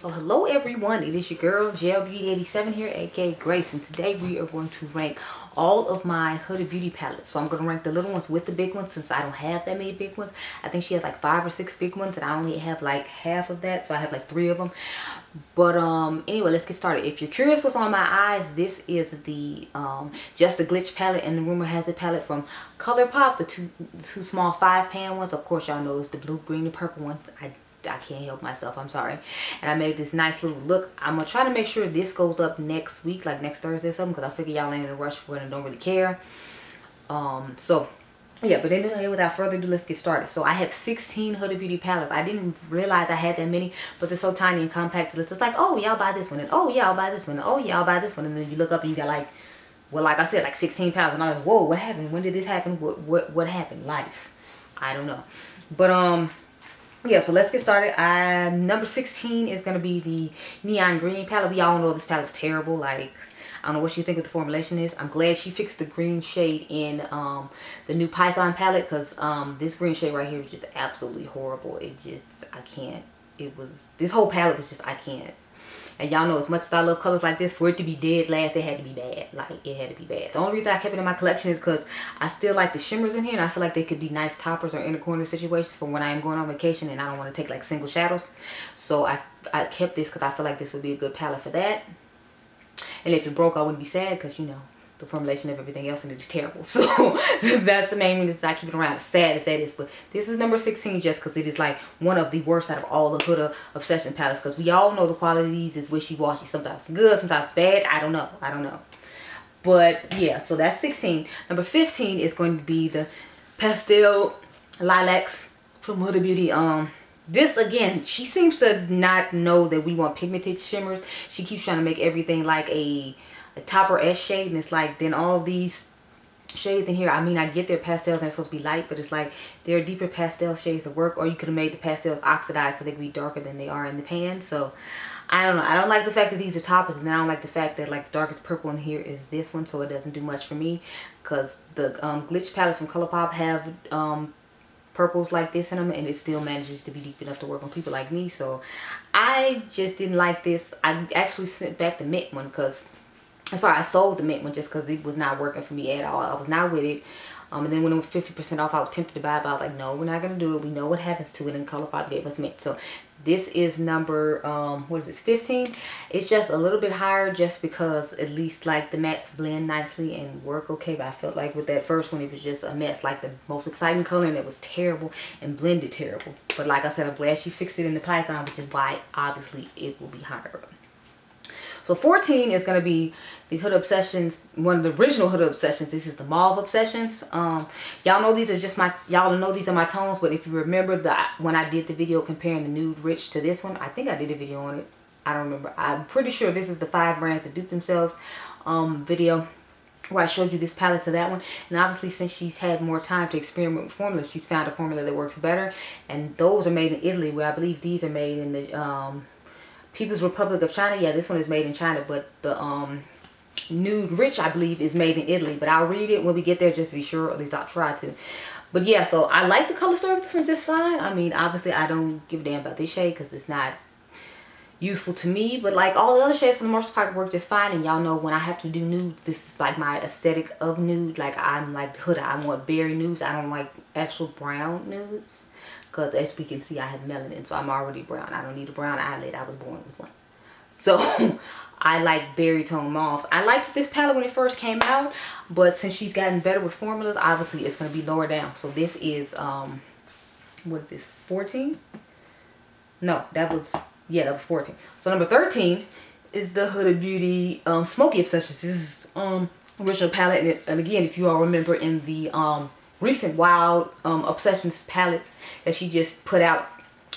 So hello everyone, it is your girl Gel Beauty 87 here, aka Grace, and today we are going to rank all of my Huda Beauty palettes. So I'm going to rank the little ones with the big ones since I don't have that many big ones. I think she has like 5 or 6 big ones and I only have like half of that, so I have like 3 of them. But anyway, let's get started. If you're curious what's on my eyes, this is the Just the Glitch palette and the Rumor Has It palette from ColourPop, the two small 5-pan ones. Of course y'all know it's the blue, green, and purple ones. I can't help myself, I'm sorry. And I made this nice little look. I'm gonna try to make sure this goes up next week, like next Thursday or something, because I figure y'all ain't in a rush for it and don't really care. So yeah, but anyway, without further ado, let's get started. So I have 16 Huda Beauty palettes. I didn't realize I had that many, but they're so tiny and compact. It's just like, oh yeah, I'll buy this one, and oh yeah, I'll buy this one, and oh yeah, I'll buy this one, and then you look up and you got like, well, like I said, like 16 palettes, and I'm like, whoa, what happened? When did this happen? What happened? Life, I don't know. But yeah, so let's get started. Number 16 is going to be the Neon Green palette. We all know this palette's terrible. Like, I don't know what you think of the formulation is. I'm glad she fixed the green shade in the new Python palette, because this green shade right here is just absolutely horrible. It just, I can't. This whole palette was just, I can't. And y'all know as much as I love colors like this, for it to be dead last, it had to be bad. Like, it had to be bad. The only reason I kept it in my collection is because I still like the shimmers in here, and I feel like they could be nice toppers or inner corner situations for when I am going on vacation and I don't want to take like single shadows. So I kept this because I feel like this would be a good palette for that. And if it broke, I wouldn't be sad because, you know, the formulation of everything else in it is terrible. So that's the main reason I keep it around, as sad as that is. But this is number 16 just because it is like one of the worst out of all the Huda Obsession palettes, because we all know the quality of these is wishy-washy. Sometimes good, sometimes bad. I don't know. But yeah, so that's 16. Number 15 is going to be the Pastel Lilacs from Huda Beauty. This, again, she seems to not know that we want pigmented shimmers. She keeps trying to make everything like a topper S shade, and it's like, then all these shades in here, I mean, I get their pastels and it's supposed to be light, but it's like there are deeper pastel shades that work, or you could have made the pastels oxidized so they could be darker than they are in the pan. So I don't know. I don't like the fact that these are toppers, and I don't like the fact that like the darkest purple in here is this one, so it doesn't do much for me, because the glitch palettes from ColourPop have purples like this in them, and it still manages to be deep enough to work on people like me. So I just didn't like this. I actually sent back the mint one because, I'm sorry, I sold the mint one just because it was not working for me at all. I was not with it. And then when it was 50% off, I was tempted to buy it, but I was like, no, we're not going to do it. We know what happens to it, and ColourPop gave us mint. So this is number, what is this, 15? It's just a little bit higher just because at least like the mattes blend nicely and work okay. But I felt like with that first one, it was just a mess. Like the most exciting color, and it was terrible and blended terrible. But like I said, I'm glad she fixed it in the Python, which is why obviously it will be higher. So 14 is going to be the Huda Obsessions, one of the original Huda Obsessions. This is the Mauve Obsessions. Y'all know these are just y'all know these are my tones, but if you remember when I did the video comparing the Nude Rich to this one, I think I did a video on it. I don't remember. I'm pretty sure this is the 5 brands that dupe themselves video, where I showed you this palette to that one. And obviously, since she's had more time to experiment with formulas, she's found a formula that works better. And those are made in Italy, where I believe these are made in the People's Republic of China. Yeah, this one is made in China, but the Nude Rich, I believe, is made in Italy. But I'll read it when we get there just to be sure. At least I'll try to. But yeah, so I like the color story of this one just fine. I mean, obviously, I don't give a damn about this shade because it's not useful to me. But like all the other shades for the most part work just fine. And y'all know when I have to do nude, this is like my aesthetic of nude. Like, I'm like Huda. I want berry nudes. I don't like actual brown nudes, because as we can see, I have melanin, so I'm already brown. I don't need a brown eyelid. I was born with one. So I like berry tone mauves. I liked this palette when it first came out, but since she's gotten better with formulas, obviously it's going to be lower down. So this is, what is this, 14? No, that was 14. So number 13 is the Huda Beauty Smoky Obsessions. This is original palette, and again, if you all remember in the recent Wild Obsessions palettes that she just put out,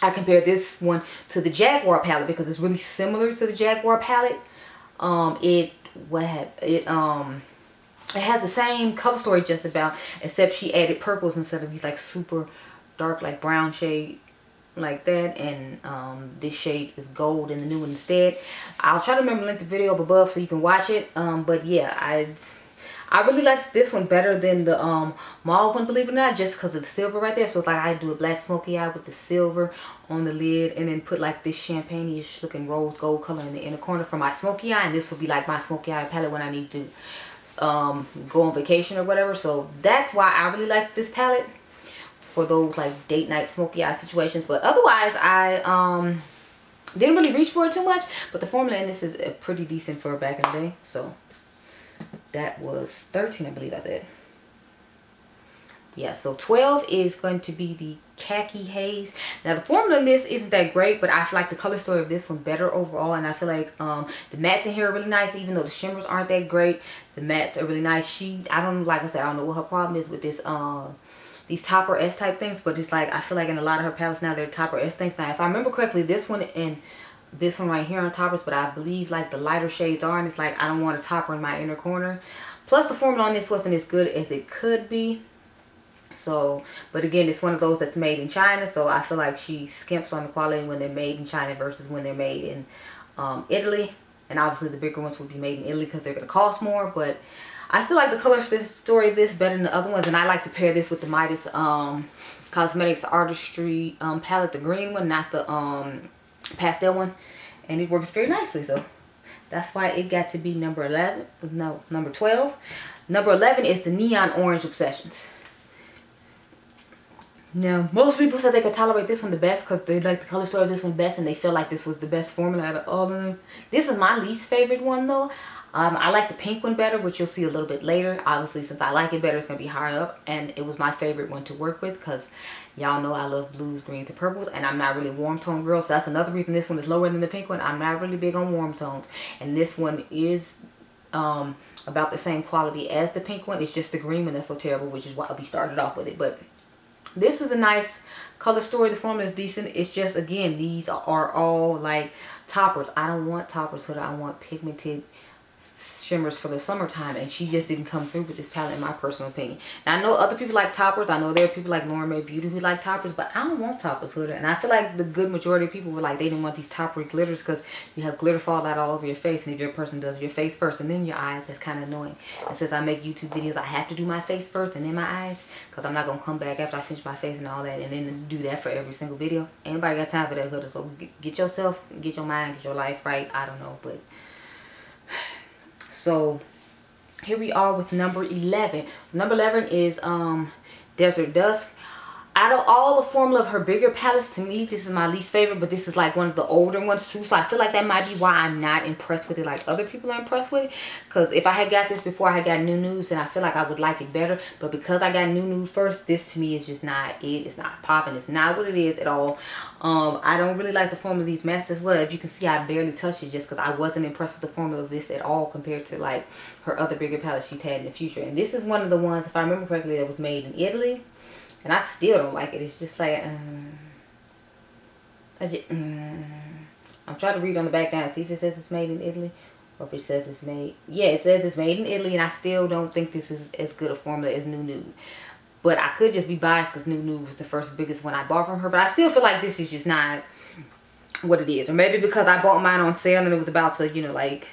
I compared this one to the Jaguar palette because it's really similar to the Jaguar palette. It has the same color story just about, except she added purples instead of these like super dark like brown shade like that, and this shade is gold in the new one instead. I'll try to remember to link the video up above so you can watch it. But yeah, I really like this one better than the mauve one, believe it or not, just because of the silver right there. So it's like I do a black smoky eye with the silver on the lid, and then put like this champagne-ish looking rose gold color in the inner corner for my smoky eye. And this will be like my smoky eye palette when I need to go on vacation or whatever. So that's why I really like this palette, for those like date night smoky eye situations. But otherwise, I didn't really reach for it too much, but the formula in this is pretty decent for back in the day. So that was 13, I believe I said. Yeah, so 12 is going to be the Khaki Haze. Now the formula in this isn't that great, but I feel like the color story of this one better overall. And I feel like the mattes in here are really nice, even though the shimmers aren't that great. The mattes are really nice. Like I said, I don't know what her problem is with this these topper S type things, but it's like I feel like in a lot of her palettes now they're topper S things. Now if I remember correctly, this one and this one right here on toppers, but I believe like the lighter shades are, and it's like I don't want a topper in my inner corner. Plus the formula on this wasn't as good as it could be. So, but again, it's one of those that's made in China, so I feel like she skimps on the quality when they're made in China versus when they're made in Italy. And obviously the bigger ones would be made in Italy because they're going to cost more, but I still like the color story of this better than the other ones. And I like to pair this with the Mented Cosmetics Artistry palette, the green one, not the pastel one, and it works very nicely. So that's why it got to be number 11. No, number 12. Number 11 is the Neon Orange Obsessions. Now, most people said they could tolerate this one the best because they like the color story of this one best, and they feel like this was the best formula out of all of them. This is my least favorite one though. I like the pink one better, which you'll see a little bit later. Obviously, since I like it better, it's going to be higher up, and it was my favorite one to work with because y'all know I love blues, greens, and purples, and I'm not really warm tone girl, so that's another reason this one is lower than the pink one. I'm not really big on warm tones, and this one is about the same quality as the pink one. It's just the green one that's so terrible, which is why we started off with it. But this is a nice color story. The formula is decent. It's just, again, these are all like toppers. I don't want toppers, Huda. I want pigmented shimmers for the summertime, and she just didn't come through with this palette in my personal opinion. Now I know other people like toppers. I know there are people like UOMA Beauty who like toppers, but I don't want toppers, Huda. And I feel like the good majority of people were like, they didn't want these topper glitters because you have glitter fall out all over your face, and if your person does your face first and then your eyes, that's kind of annoying. And since I make YouTube videos, I have to do my face first and then my eyes, because I'm not gonna come back after I finish my face and all that and then do that for every single video. Anybody got time for that, Huda? So get yourself, get your mind, get your life right. I don't know, but so here we are with number 11. Number 11 is Desert Dusk. Out of all the formula of her bigger palettes, to me, this is my least favorite, but this is like one of the older ones too. So I feel like that might be why I'm not impressed with it like other people are impressed with it. Because if I had got this before I had got New Nude, then I feel like I would like it better. But because I got New Nude first, this to me is just not it. It's not popping. It's not what it is at all. I don't really like the formula of these masks as well. As you can see, I barely touched it just because I wasn't impressed with the formula of this at all compared to like her other bigger palettes she's had in the future. And this is one of the ones, if I remember correctly, that was made in Italy. And I still don't like it. It's just like, I'm trying to read on the back down, see if it says it's made in Italy. Or if it says it's made, yeah, it says it's made in Italy. And I still don't think this is as good a formula as New Nude. But I could just be biased because New Nude was the first biggest one I bought from her. But I still feel like this is just not what it is. Or maybe because I bought mine on sale and it was about to, you know, like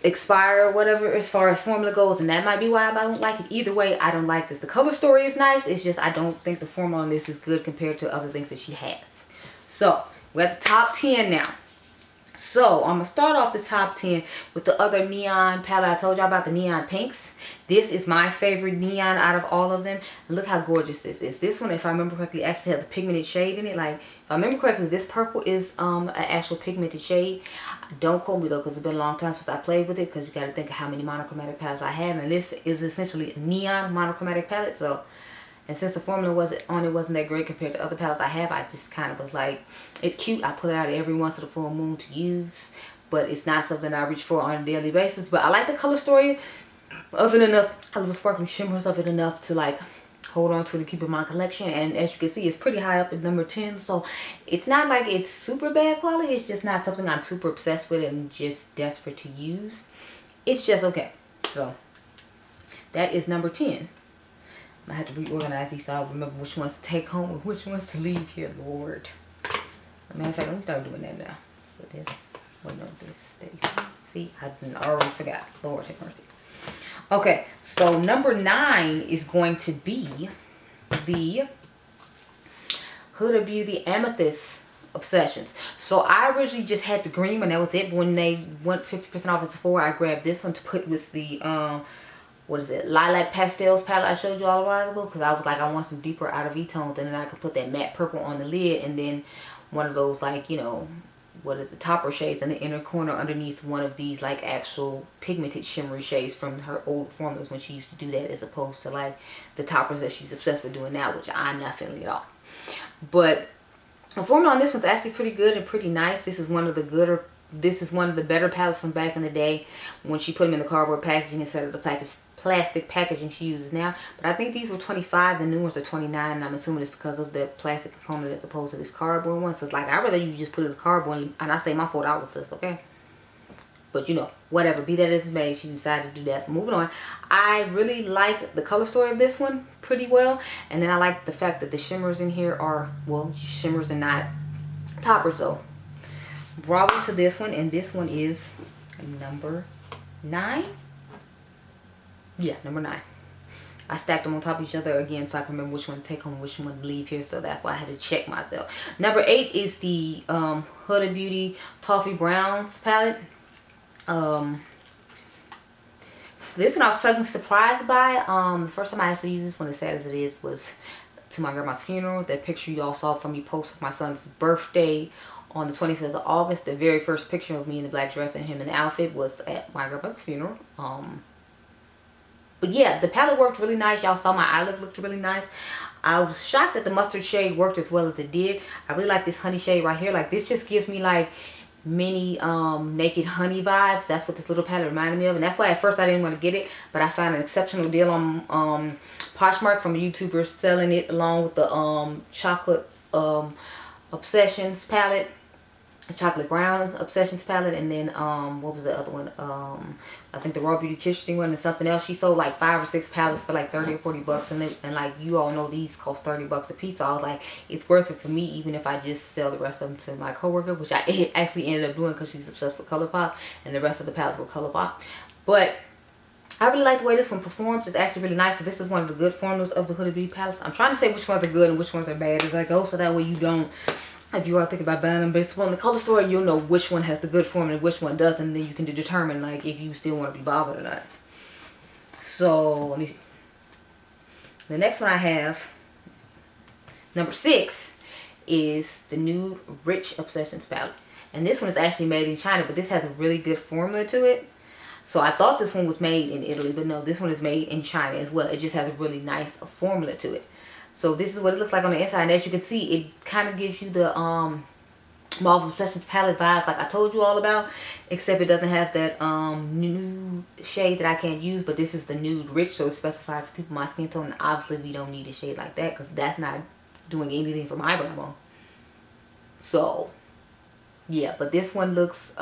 expire or whatever as far as formula goes, and that might be why I don't like it. Either way, I don't like this. The color story is nice, it's just I don't think the formula on this is good compared to other things that she has. So we're at the top 10 now. So I'm gonna start off the top 10 with the other neon palette. I told y'all about the neon pinks. This is my favorite neon out of all of them. Look how gorgeous this is. This one, if I remember correctly, actually has a pigmented shade in it. Like, if I remember correctly, this purple is an actual pigmented shade. Don't quote me though, because it's been a long time since I played with it, because you got to think of how many monochromatic palettes I have, and this is essentially a neon monochromatic palette. So, and since the formula wasn't that great compared to other palettes I have, I just kind of was like, it's cute. I pull it out every once in a full moon to use, but it's not something I reach for on a daily basis. But I like the color story of it enough. I love the sparkly shimmers of it enough to like hold on to it and keep in my collection. And as you can see, it's pretty high up at number 10. So it's not like it's super bad quality. It's just not something I'm super obsessed with and just desperate to use. It's just okay. So that is number 10. I have to reorganize these so I remember which ones to take home and which ones to leave here, Lord. As a matter of fact, let me start doing that now. So this, wait, no, this stays. See, I already forgot. Lord have mercy. Okay, so number 9 is going to be the Huda Beauty Amethyst Obsessions. So I originally just had the green one, that was it. When they went 50% off at Sephora, I grabbed this one to put with the what is it, Lilac Pastels palette I showed you all a while ago, because I was like, I want some deeper out of V-tones, and then I could put that matte purple on the lid, and then one of those, like, you know, what is the topper shades in the inner corner underneath one of these like actual pigmented shimmery shades from her old formulas when she used to do that, as opposed to like the toppers that she's obsessed with doing now, which I'm not feeling at all. But the formula on this one's actually pretty good and pretty nice. This is one of the better palettes from back in the day when she put them in the cardboard packaging instead of the plastic packaging she uses now. But I think these were 25, the new ones are 29, and I'm assuming it's because of the plastic component as opposed to this cardboard one. So it's like, I'd rather you just put it in the cardboard, and I say my $4, sis, okay? But you know, whatever, be that as it may, she decided to do that. So moving on, I really like the color story of this one pretty well, and then I like the fact that the shimmers in here are, well, shimmers and not toppers. So bravo to this one, and this one is number 9. Yeah, number 9. I stacked them on top of each other again so I can remember which one to take home and which one to leave here, so that's why I had to check myself. Number 8 is the Huda Beauty Toffee Browns palette. This one I was pleasantly surprised by. The first time I actually used this one, as sad as it is, was to my grandma's funeral. That picture you all saw from me post of my son's birthday on the 25th of August. The very first picture of me in the black dress and him in the outfit was at my grandma's funeral. But yeah, the palette worked really nice. Y'all saw my eyelids looked really nice. I was shocked that the mustard shade worked as well as it did. I really like this honey shade right here. Like, this just gives me like mini Naked Honey vibes. That's what this little palette reminded me of, and that's why at first I didn't want to get it, but I found an exceptional deal on Poshmark from a YouTuber selling it along with the chocolate Obsessions palette, the chocolate brown Obsessions palette, and then what was the other one, I think the Raw Beauty Kitchen one and something else. She sold like 5 or 6 palettes for like 30 or 40 bucks, and like you all know these cost 30 bucks a piece. So I was like, it's worth it for me, even if I just sell the rest of them to my coworker, which I actually ended up doing because she's obsessed with ColourPop, and the rest of the palettes were ColourPop. But I really like the way this one performs. It's actually really nice. So this is one of the good formulas of the Huda Beauty palettes. I'm trying to say which ones are good and which ones are bad as I go, so that way you don't, if you are thinking about buying them based upon the color story, you'll know which one has the good formula and which one doesn't, and then you can determine like if you still want to be bothered or not. So let me see. The next one I have, number 6, is the Nude Rich Obsessions palette. And this one is actually made in China, but this has a really good formula to it. So I thought this one was made in Italy, but no, this one is made in China as well. It just has a really nice formula to it. So this is what it looks like on the inside, and as you can see, it kind of gives you the Marvel Obsessions palette vibes like I told you all about, except it doesn't have that nude shade that I can't use, but this is the Nude Rich, so it's specified for people my skin tone, and obviously we don't need a shade like that because that's not doing anything for my brown bone. So yeah, but this one looks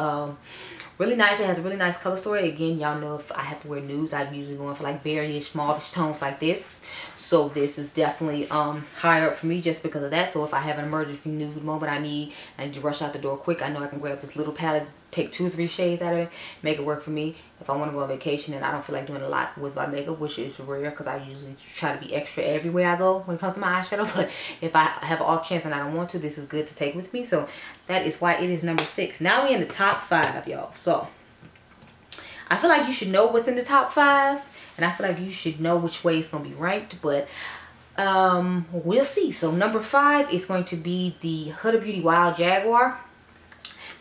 really nice. It has a really nice color story. Again, y'all know if I have to wear nudes, I'm usually going for like berryish, mauvish tones like this. So this is definitely higher up for me just because of that. So if I have an emergency nude moment I need to rush out the door quick, I know I can grab this little palette, take 2 or 3 shades out of it, make it work for me. If I want to go on vacation and I don't feel like doing a lot with my makeup, which is rare because I usually try to be extra everywhere I go when it comes to my eyeshadow, but if I have an off chance and I don't want to, this is good to take with me. So that is why it is number 6. Now we're in the top 5, y'all. So I feel like you should know what's in the top 5, and I feel like you should know which way it's going to be ranked, but we'll see. So number 5 is going to be the Huda Beauty Wild Jaguar.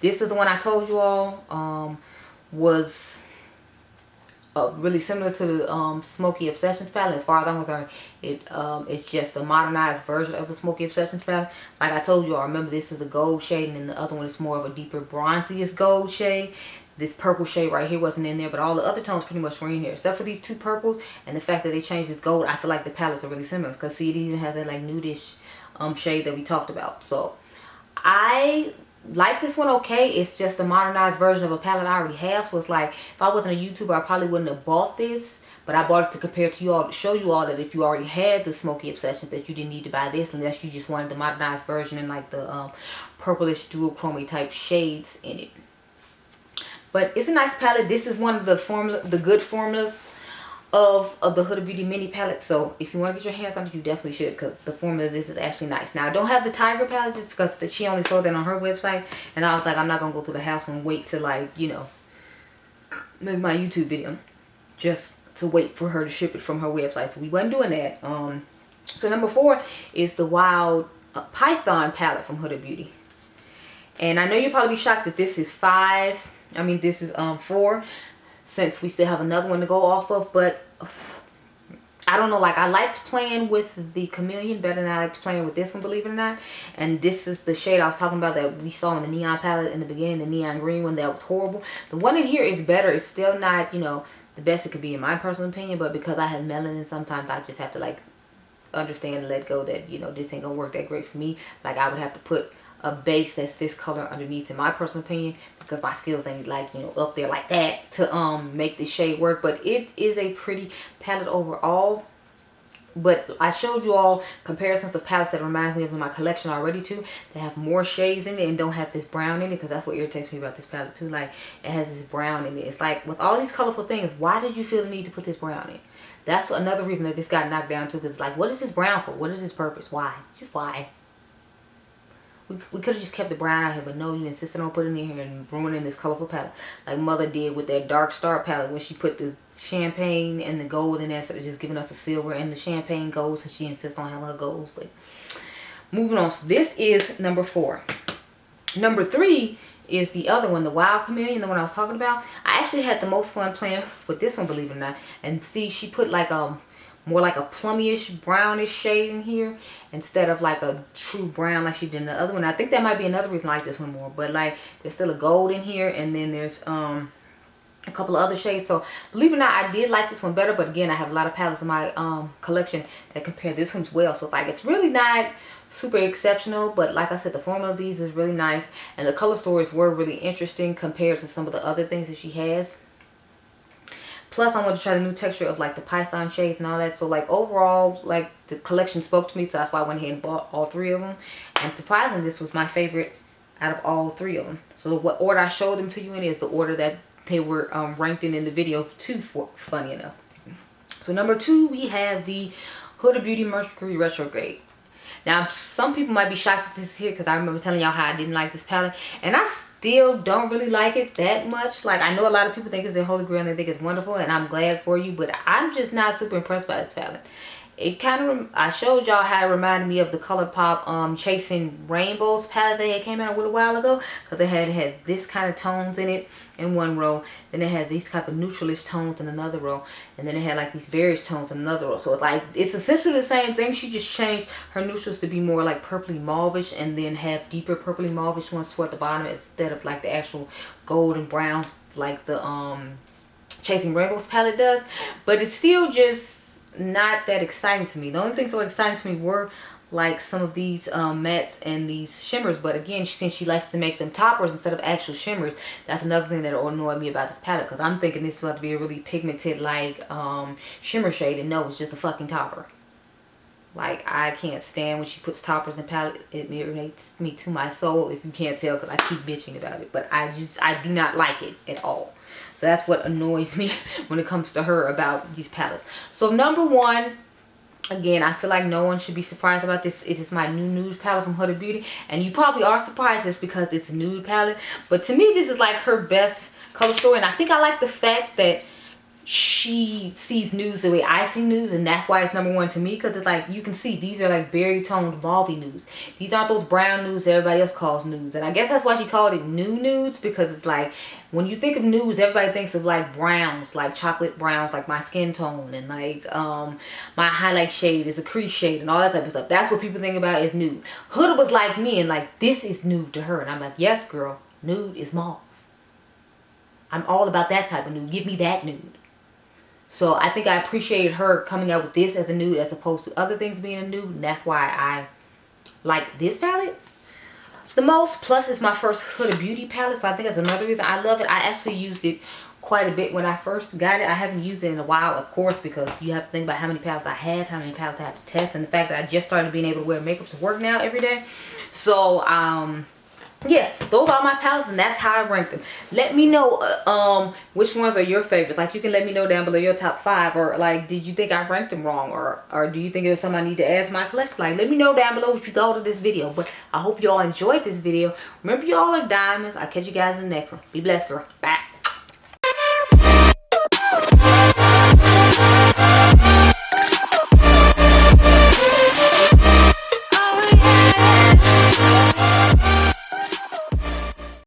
This is the one I told you all was really similar to the Smoky Obsessions palette. As far as I'm concerned, it's just a modernized version of the Smoky Obsessions palette. Like I told you all, remember this is a gold shade, and then the other one is more of a deeper bronziest gold shade. This purple shade right here wasn't in there, but all the other tones pretty much were in here, except for these 2 purples and the fact that they changed this gold. I feel like the palettes are really similar because see, it even has that like nudish shade that we talked about. So I like this one okay. It's just a modernized version of a palette I already have. So it's like if I wasn't a YouTuber, I probably wouldn't have bought this, but I bought it to compare to you all, to show you all that if you already had the Smoky Obsessions, that you didn't need to buy this unless you just wanted the modernized version and like the purplish dual type shades in it. But it's a nice palette. This is one of the good formulas of the Huda Beauty mini palette. So if you want to get your hands on it, you definitely should, because the formula of this is actually nice. Now I don't have the tiger palette just because she only sold that on her website, and I was like, I'm not gonna go through the house and wait to, like, you know, make my YouTube video just to wait for her to ship it from her website. So we wasn't doing that. So number 4 is the Wild Python palette from Huda Beauty. And I know you'll probably be shocked that this is 5. I mean, this is 4, since we still have another one to go off of. But I don't know, like, I liked playing with the Chameleon better than I liked playing with this one, believe it or not. And this is the shade I was talking about that we saw in the neon palette in the beginning, the neon green one that was horrible. The one in here is better. It's still not, you know, the best it could be in my personal opinion, but because I have melanin, sometimes I just have to, like, understand and let go that, you know, this ain't gonna work that great for me. Like, I would have to put a base that's this color underneath, in my personal opinion, because my skills ain't, like, you know, up there like that to make this shade work. But it is a pretty palette overall. But I showed you all comparisons of palettes that reminds me of my collection already too, that have more shades in it and don't have this brown in it, because that's what irritates me about this palette too. Like, it has this brown in it. It's like, with all these colorful things, why did you feel the need to put this brown in? That's another reason that this got knocked down too, because it's like, what is this brown for? What is its purpose? Why? Just why? We could have just kept the brown out here, but no, you insisted on putting it in here and ruining this colorful palette, like Mother did with that Dark Star palette, when she put the champagne and the gold in there instead of just giving us the silver and the champagne gold, since she insists on having her golds. But moving on, so this is number 4. Number 3 is the other one, the Wild Chameleon, the one I was talking about. I actually had the most fun playing with this one, believe it or not. And see, she put like more like a plummyish brownish shade in here instead of like a true brown like she did in the other one. I think that might be another reason I like this one more. But like, there's still a gold in here, and then there's a couple of other shades. So believe it or not, I did like this one better. But again, I have a lot of palettes in my collection that compare this one's well. So like, it's really not super exceptional, but like I said, the formula of these is really nice, and the color stories were really interesting compared to some of the other things that she has. Plus, I wanted to try the new texture of like the Python shades and all that. So like, overall, like, the collection spoke to me, so that's why I went ahead and bought all 3 of them. And surprisingly, this was my favorite out of all 3 of them. So what order I showed them to you in is the order that they were ranked in the video too, funny enough. So number 2, we have the Huda Beauty Mercury Retrograde. Now, some people might be shocked that this is here, because I remember telling y'all how I didn't like this palette, and I still don't really like it that much. Like, I know a lot of people think it's a holy grail and they think it's wonderful, and I'm glad for you, but I'm just not super impressed by this palette. It kind of, I showed y'all how it reminded me of the ColourPop Chasing Rainbows palette they had came out with a while ago, because they had this kind of tones in it in one row, then they had these type of neutralish tones in another row, and then they had like these various tones in another row. So it's like, it's essentially the same thing. She just changed her neutrals to be more like purpley mauvish, and then have deeper purpley mauvish ones toward the bottom, instead of like the actual gold and browns like the Chasing Rainbows palette does. But it's still just not that exciting to me. The only things that were exciting to me were like some of these mattes and these shimmers. But again, since she likes to make them toppers instead of actual shimmers, that's another thing that annoyed me about this palette, because I'm thinking this is about to be a really pigmented like shimmer shade, and no, it's just a fucking topper. Like, I can't stand when she puts toppers in palette. It irritates me to my soul, if you can't tell, because I keep bitching about it. But I do not like it at all. So that's what annoys me when it comes to her about these palettes. So number 1, again, I feel like no one should be surprised about this. It is my new nude palette from Huda Beauty. And you probably are surprised just because it's a nude palette. But to me, this is like her best color story. And I think I like the fact that she sees nudes the way I see nudes, and that's why it's number 1 to me, because it's like, you can see these are like berry toned mauvey nudes. These aren't those brown nudes that everybody else calls nudes. And I guess that's why she called it nudes, because it's like, when you think of nudes, everybody thinks of like browns, like chocolate browns, like my skin tone, and like my highlight shade is a crease shade and all that type of stuff. That's what people think about as nude. Huda was like me, and like, this is nude to her, and I'm like, yes girl, nude is mauve. I'm all about that type of nude. Give me that nude. So I think I appreciated her coming out with this as a nude as opposed to other things being a nude. And that's why I like this palette the most. Plus, it's my first Huda Beauty palette. So I think that's another reason I love it. I actually used it quite a bit when I first got it. I haven't used it in a while, of course, because you have to think about how many palettes I have, how many palettes I have to test, and the fact that I just started being able to wear makeup to work now every day. So yeah, those are my palettes, and that's how I rank them. Let me know which ones are your favorites. Like, you can let me know down below your top 5, or like, did you think I ranked them wrong, or do you think there's something I need to add to my collection? Like, let me know down below what you thought of this video. But I hope y'all enjoyed this video. Remember, y'all are diamonds. I'll catch you guys in the next one. Be blessed, girl. Bye.